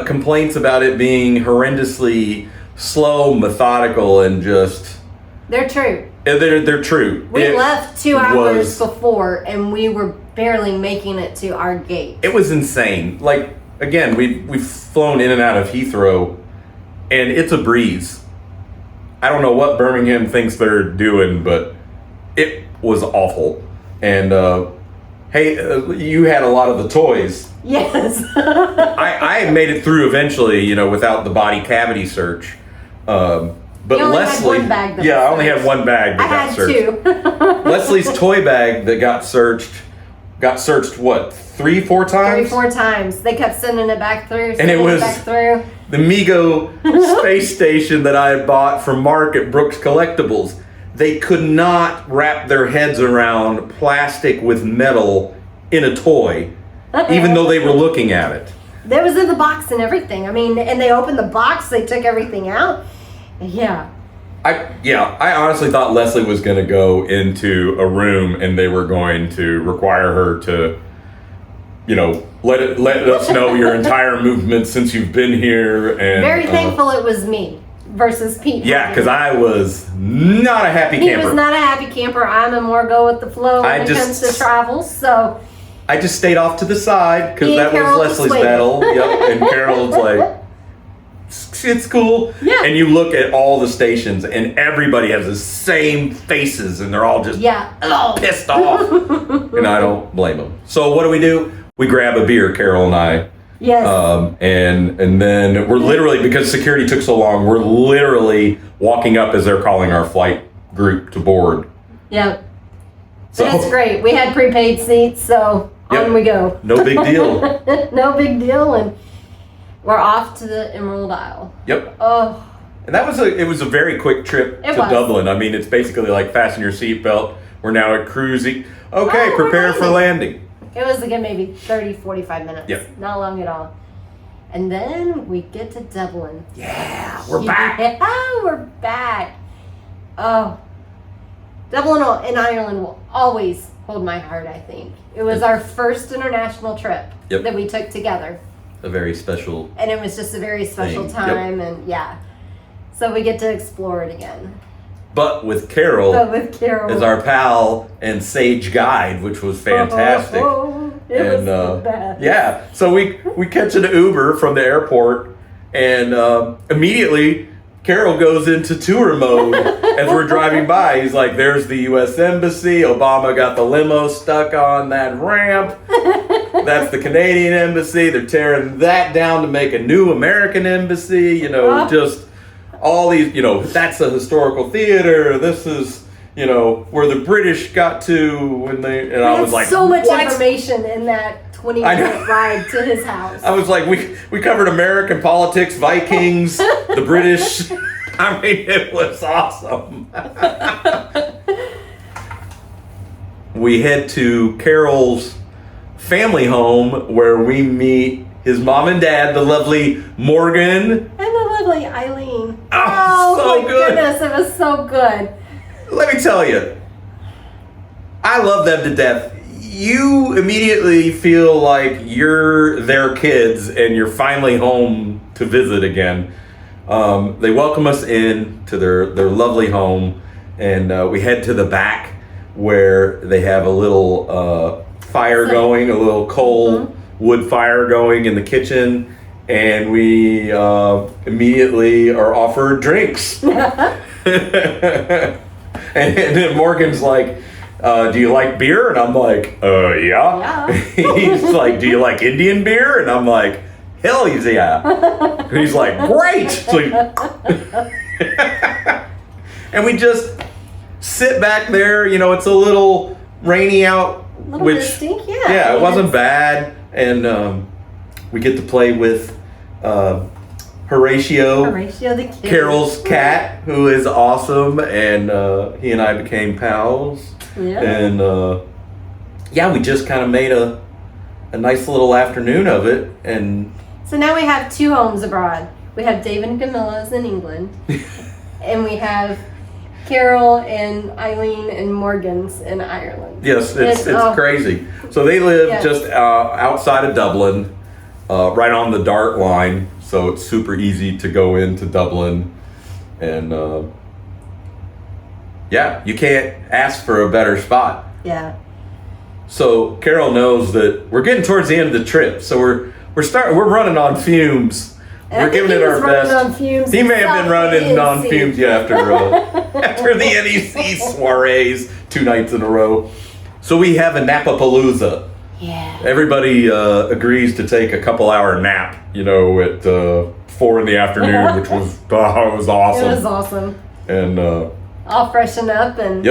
complaints about it being horrendously slow, methodical, and just... They're true. They're true. We It left 2 hours was- before, and we were barely making it to our gate. It was insane. Like, again, we've flown in and out of Heathrow, and it's a breeze. I don't know what Birmingham thinks they're doing, but it was awful. And hey, you had a lot of the toys. Yes. I made it through eventually, without the body cavity search. But You only had Leslie, one bag that yeah, was I only had searched. one bag I that got had searched. 2. Leslie's toy bag that got searched what, 3-4 times? 3-4 times. They kept sending it back through. And it sending was- back through. The Mego space station that I had bought from Mark at Brooks Collectibles. They could not wrap their heads around plastic with metal in a toy, even though they were looking at it. That was in the box and everything. I mean, and they opened the box, they took everything out. Yeah. I honestly thought Leslie was going to go into a room and they were going to require her to, let us know your entire movement since you've been here. And Very thankful it was me versus Pete. Yeah, because I was not a happy camper. He was not a happy camper. I'm a more go with the flow when it comes to travel. So I just stayed off to the side because Me and that Carol was Leslie's was battle. Yep, and Carol's like, it's cool. Yeah. And you look at all the stations and everybody has the same faces and they're all just pissed off. And I don't blame them. So what do? We grab a beer, Carol and I. Yes. And then we're literally, because security took so long, we're literally walking up as they're calling our flight group to board. Yep. So That's great. We had prepaid seats, so on we go. No big deal. No big deal, and we're off to the Emerald Isle. Yep. Oh. And it was a very quick trip to Dublin. I mean, it's basically like fasten your seatbelt. We're now at cruising. Okay, prepare for landing. It was again maybe 30, 45 minutes. Yep. Not long at all. And then we get to Dublin. Yeah, we're back. Yeah, we're back. Oh. Dublin and Ireland will always hold my heart, I think. It was our first international trip that we took together. A very special. And it was just a very special thing. time, and so we get to explore it again. But with Carol as our pal and sage guide, which was fantastic. It was the best. Yeah, so we catch an Uber from the airport, and immediately Carol goes into tour mode as we're driving by. He's like, there's the U.S. Embassy. Obama got the limo stuck on that ramp. That's the Canadian Embassy. They're tearing that down to make a new American Embassy. Just all these, that's a historical theater. This is, where the British got to when they, and I was like, so much what? Information in that 20-minute ride to his house. I was like, we covered American politics, Vikings, the British. I mean, it was awesome. We head to Carol's family home where we meet his mom and dad, the lovely Morgan. And the lovely Eileen. Oh, so my good. Goodness, it was so good. Let me tell you, I love them to death. You immediately feel like you're their kids and you're finally home to visit again. They welcome us in to their lovely home, and we head to the back where they have a little fire going, a little coal wood fire going in the kitchen, and we immediately are offered drinks. And then Morgan's like, do you like beer? And I'm like, yeah. He's like, do you like Indian beer? And I'm like, hell yeah. And he's like, great. And we just sit back there. It's a little rainy out. A little misty, yeah. Yeah, it wasn't bad. And we get to play with Horatio the kid. Carol's cat, who is awesome, and he and I became pals. Yeah. And we just kind of made a nice little afternoon of it. And so now we have 2 homes abroad. We have Dave and Camilla's in England, and we have Carol and Eileen and Morgan's in Ireland. Yes, it's crazy. So they live just outside of Dublin, right on the Dart line. So it's super easy to go into Dublin. And you can't ask for a better spot. Yeah. So Carol knows that we're getting towards the end of the trip. So we're running on fumes. And we're giving it our best. He may have been running on fumes after the NEC soirees 2 nights in a row. So we have a Napapalooza. Yeah. Everybody agrees to take a couple-hour nap, at 4 in the afternoon, which was awesome. It was awesome. And I'll freshen up and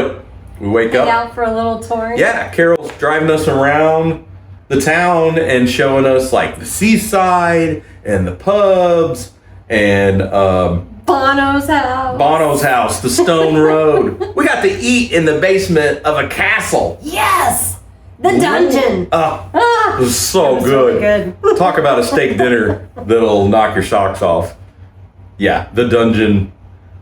we wake hang up. out for a little tour. Yeah, Carol's driving us around the town and showing us like the seaside and the pubs and Bono's house, the Stone Road. We got to eat in the basement of a castle. Yes, The dungeon. It was so It was good. really good. Talk about a steak dinner that'll knock your socks off. Yeah, the dungeon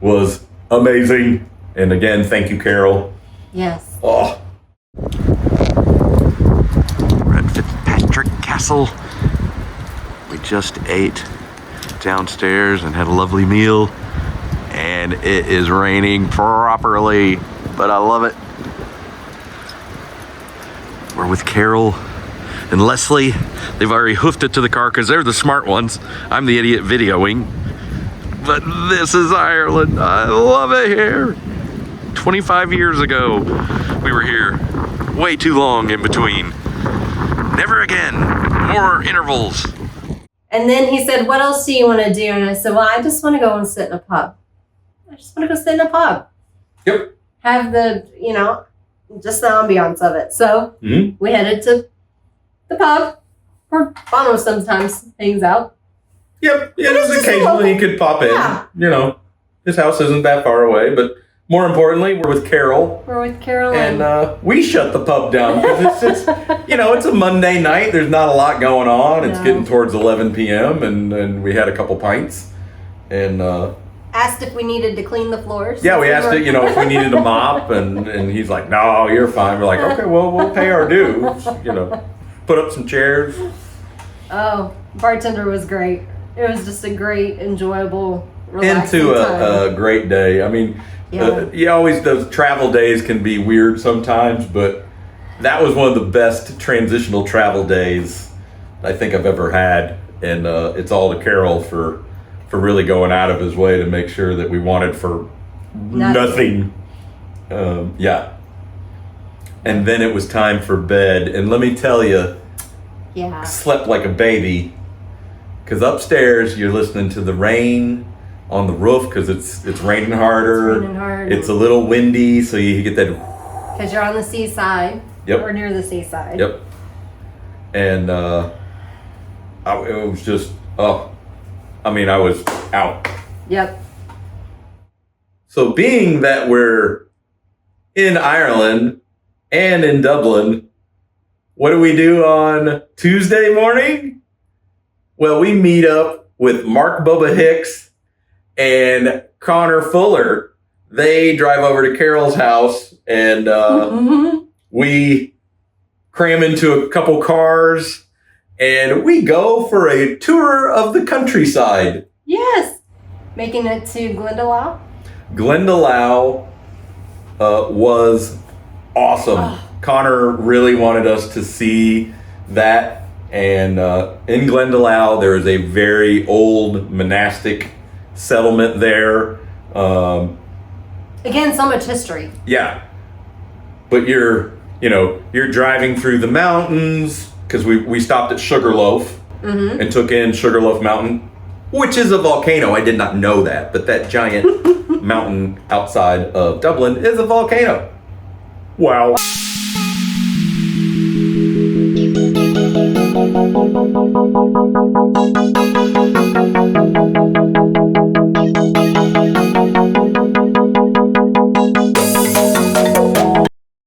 was amazing. And again, thank you, Carol. Yes. Oh, We're at Fitzpatrick Castle. We just ate downstairs and had a lovely meal. And it is raining properly, but I love it. We're with Carol and Leslie. They've already hoofed it to the car because they're the smart ones. I'm the idiot videoing. But this is Ireland. I love it here. 25 years ago, we were here. Way too long in between. Never again. More intervals. And then he said, what else do you want to do? And I said, well, I just want to go and sit in a pub. I just want to go sit in a pub. yep. Have the, just the ambiance of it. So we headed to the pub where Bono sometimes hangs out. Yep. Yeah, But it's just just occasionally he local. could pop in. Yeah. His house isn't that far away, but more importantly, we're with Carol. We're with Carol And we shut the pub down because it's it's a Monday night. There's not a lot going on. It's No. getting towards 11 p.m. and we had a couple pints. And asked if we needed to clean the floors. yeah, we asked it, if we needed a mop, and he's like, no, you're fine. We're like, okay, well, we'll pay our dues. Put up some chairs. Oh, bartender was great. It was just a great, enjoyable, relaxing Into time. a great day. I mean, Yeah. those travel days can be weird sometimes, but that was one of the best transitional travel days I think I've ever had. And it's all to Carol for really going out of his way to make sure that we wanted for nothing. Yeah. And then it was time for bed. And let me tell you, Yeah. slept like a baby. Because upstairs, you're listening to the rain on the roof because it's raining harder. It's raining hard. It's a little windy, so you get that. Because you're on the seaside. Yep. Or near the seaside. Yep. And it was just, I was out. Yep. So being that we're in Ireland and in Dublin, what do we do on Tuesday morning? Well, we meet up with Mark Bubba Hicks and Connor Fuller. They drive over to Carol's house and we cram into a couple cars and we go for a tour of the countryside. Yes. Making it to Glendalough. Glendalough was awesome. Connor really wanted us to see that. And in Glendalough, there is a very old monastic settlement there. Again, so much history. Yeah. But you're driving through the mountains because we stopped at Sugarloaf and took in Sugarloaf Mountain, which is a volcano. I did not know that, but that giant mountain outside of Dublin is a volcano. Wow.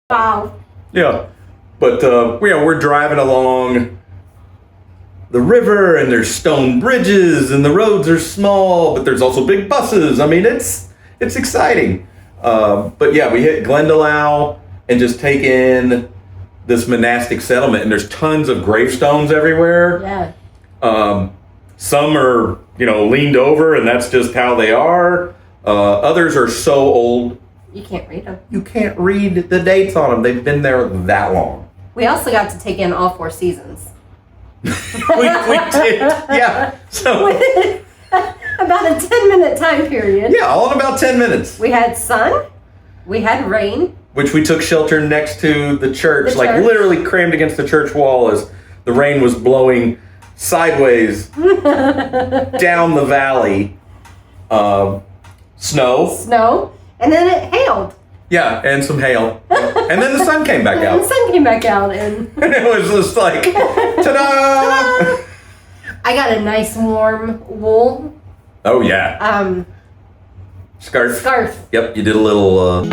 Wow. Yeah. But we're driving along the river and there's stone bridges and the roads are small, but there's also big buses. I mean, it's exciting. But yeah, we hit Glendalough and just take in this monastic settlement, and there's tons of gravestones everywhere. Yeah. Some are, leaned over, and that's just how they are. Others are so old, You can't read them. you can't read the dates on them. They've been there that long. We also got to take in all 4 seasons. we did, yeah. So, About a 10-minute time period. yeah, all in about 10 minutes. We had sun. We had rain. Which we took shelter next to the church, The like church. literally crammed against the church wall as the rain was blowing sideways down the valley. Snow. Snow. And then it hailed. Yeah, and some hail. And then the sun came back And the out. sun came back out, and And it was just like, ta-da! I got a nice warm wool Oh, yeah. Scarf. scarf. Yep, you did a little,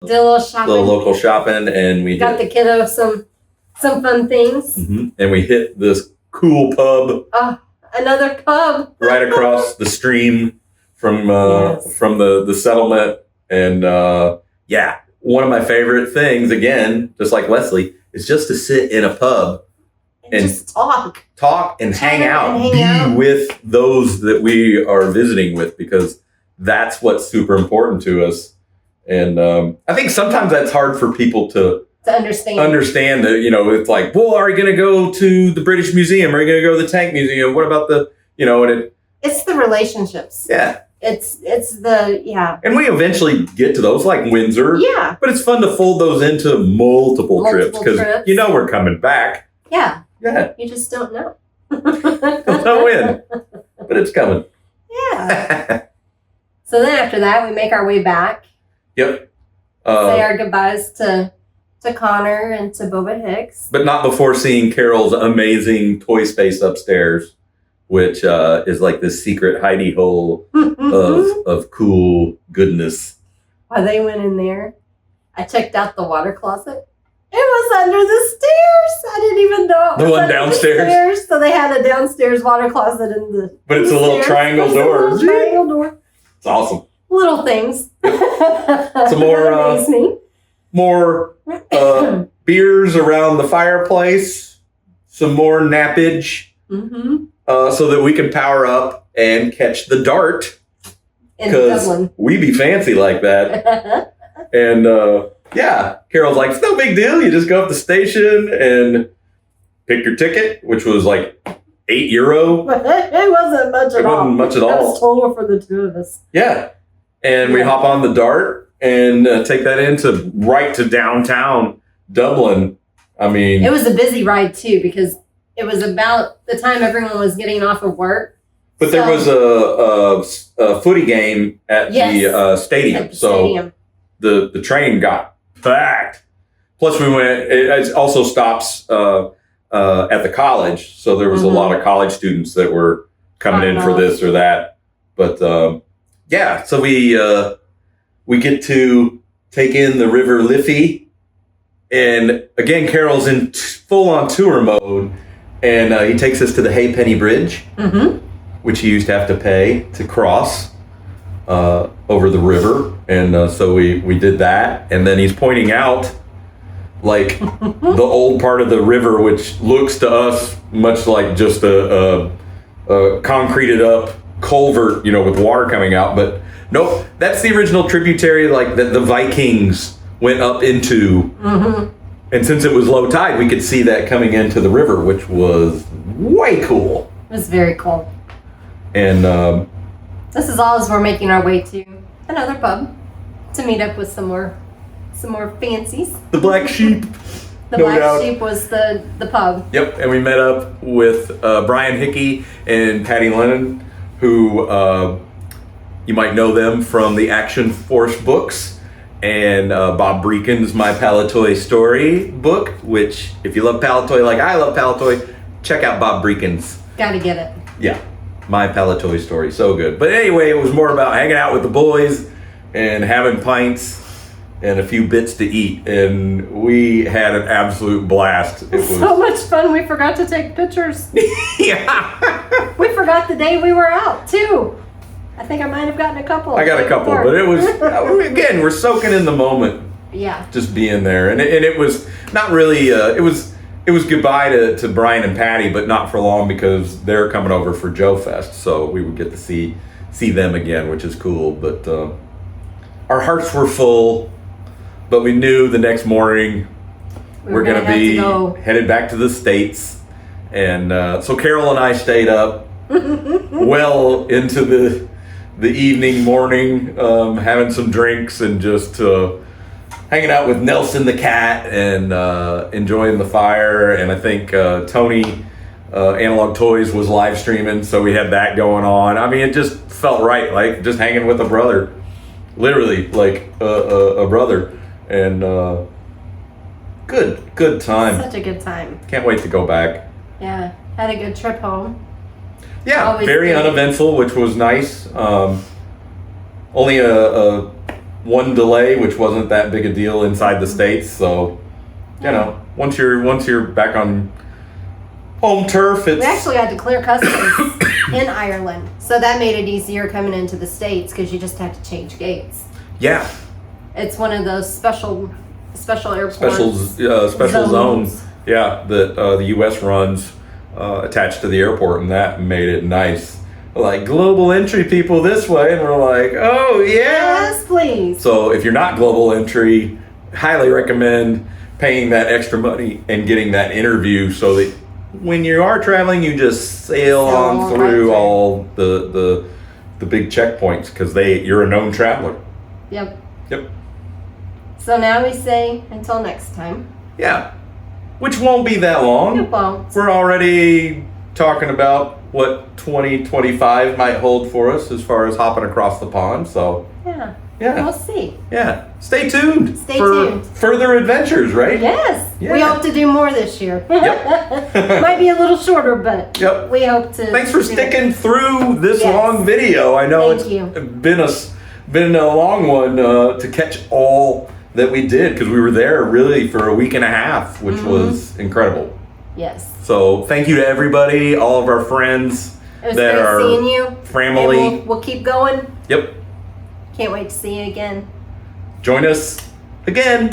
Did a little shopping. little local shopping, and we got the kiddo some fun things. and we hit this cool pub Oh, another pub. right across the stream from Yes. from the settlement, and yeah, one of my favorite things, again, just like Leslie, is just to sit in a pub and just talk. and Chat hang out, and hang be out. with those that we are visiting with, because that's what's super important to us. And I think sometimes that's hard for people to understand that, it's like, well, are you going to go to the British Museum? Are you going to go to the Tank Museum? What about and It's the relationships. yeah. It's the, yeah. And we eventually get to those, like Windsor. Yeah. But it's fun to fold those into multiple trips, because trips. we're coming back. Yeah. Yeah. You just don't know. Don't know when, but it's coming. Yeah. So then after that, we make our way back. Yep. Say our goodbyes to Connor and to Boba Hicks. But not before seeing Carol's amazing toy space upstairs, which is like this secret hidey hole of cool goodness. While they went in there, I checked out the water closet. It was under the stairs. I didn't even know. The one downstairs? So they had a downstairs water closet in the. But it's a little stairs. triangle It's a door. little triangle door. It's awesome. Little things. Some more, That makes me. More beers around the fireplace. Some more nappage. Mm-hmm. So that we can power up and catch the dart. In Because Dublin. we be fancy like that. And yeah, Carol's like, it's no big deal. You just go up the station and pick your ticket, which was like €8. It wasn't much at It all. wasn't much at That all. was total for the two of us. Yeah. And we Yeah. hop on the dart and take that right to downtown Dublin. I mean, It was a busy ride too, because it was about the time everyone was getting off of work. but there was a footy game at the stadium. At the So stadium. the train got packed. Plus we went, it also stops at the college. So there was a lot of college students that were coming in for this or that. But yeah, so we get to take in the River Liffey. And again, Carol's in full on tour mode. And he takes us to the Halfpenny Bridge, which he used to have to pay to cross over the river. And so we did that. And then he's pointing out like the old part of the river, which looks to us much like just a concreted up culvert, with water coming out. But nope, that's the original tributary like that the Vikings went up into. And since it was low tide, we could see that coming into the river, which was way cool. It was very cool. And This is all as we're making our way to another pub to meet up with some more fancies. the Black Sheep. The No Black doubt. Sheep was the pub. Yep, and we met up with Brian Hickey and Patty Lennon, who you might know them from the Action Force books, and Bob Breakin's My Palatoy Story book, which, if you love Palatoy like I love Palatoy, check out Bob Breakin's. Gotta get it. Yeah, My Palatoy Story, so good. But anyway, it was more about hanging out with the boys and having pints and a few bits to eat, and we had an absolute blast. It was So much fun, we forgot to take pictures. yeah. We forgot the day we were out, too. I think I might have gotten a couple. I got a couple, but it was again, we're soaking in the moment, Yeah. just being there, and it was not really. It was goodbye to Brian and Patty, but not for long because they're coming over for Joe Fest, so we would get to see them again, which is cool. But our hearts were full, but we knew the next morning we're gonna have be to go. headed back to the States, and so Carol and I stayed up well into the evening, morning, having some drinks and just hanging out with Nelson the cat and enjoying the fire. And I think Tony Analog Toys was live streaming, so we had that going on. I mean, it just felt right, like just hanging with a brother, literally like a brother. And good time. Such a good time. Can't wait to go back. Yeah. Had a good trip home. Yeah, Always very good. uneventful, which was nice. Only a one delay, which wasn't that big a deal inside the States. So, you know, once you're back on home turf, it's We actually had to clear customs in Ireland, so that made it easier coming into the States because you just have to change gates. yeah, It's one of those special airports. special zones. Yeah, that the U.S. runs attached to the airport, and that made it nice. Like, global entry people this way, and we're like, oh yeah. Yes, please. So if you're not global entry, highly recommend paying that extra money and getting that interview so that when you are traveling, you just sail on right through through. all the big checkpoints because you're a known traveler. Yep. Yep. So now we say until next time. Yeah. Which won't be that long. It won't. We're already talking about what 2025 might hold for us as far as hopping across the pond. So, Yeah. yeah. We'll see. Yeah. Stay tuned Stay for tuned. further adventures, right? Yes. We Yeah. hope to do more this year. Yep. Might be a little shorter, but Yep. we hope to. Thanks for do it. sticking through this Yes. long video. I know Thank you. it's been a long one to catch all that we did because we were there really for a week and a half, which Mm-hmm. was incredible. Yes. So thank you to everybody, all of our friends It was that great are seeing you. family. And we'll keep going. Yep. Can't wait to see you again. Join us again.